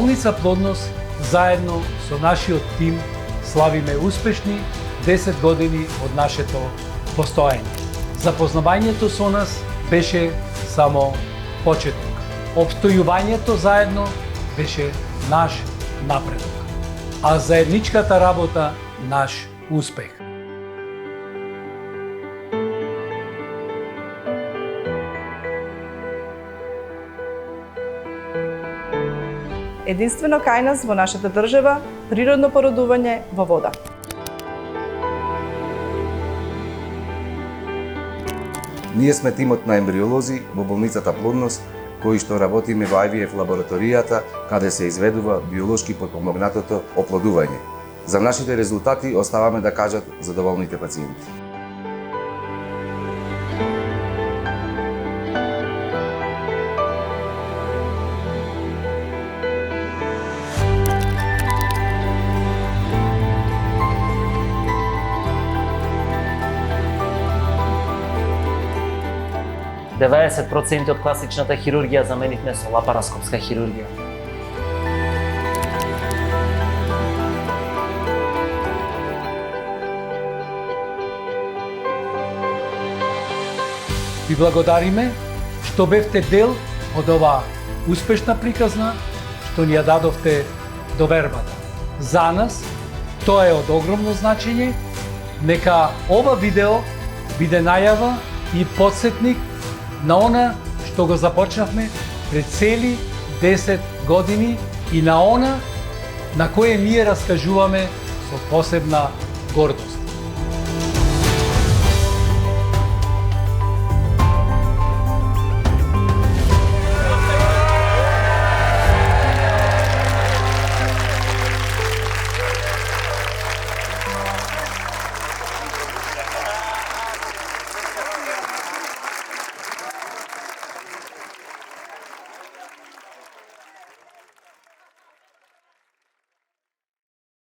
Болница Плодност заедно со нашиот тим славиме успешни 10 години од нашето постоење. Запознавањето со нас беше само почеток. Обстојувањето заедно беше наш напредок, а заедничката работа наш успех. Единствено кај нас во нашата држава природно породување во вода. Ние сме тимот на ембриолози во болницата Плодност, кои што работиме во IVF лабораторијата, каде се изведува биолошки потпомогнатото оплодување. За нашите резултати оставаме да кажат задоволните пациенти. – 90% од класичната хирургија заменивме со лапароскопска хирургија. Ви благодариме што бевте дел од оваа успешна приказна, што ни ја дадовте довербата. За нас тоа е од огромно значење. Нека ова видео биде најава и потсетник на она што го започнавме пред цели 10 години и на она на кое ние раскажуваме со посебна гордост.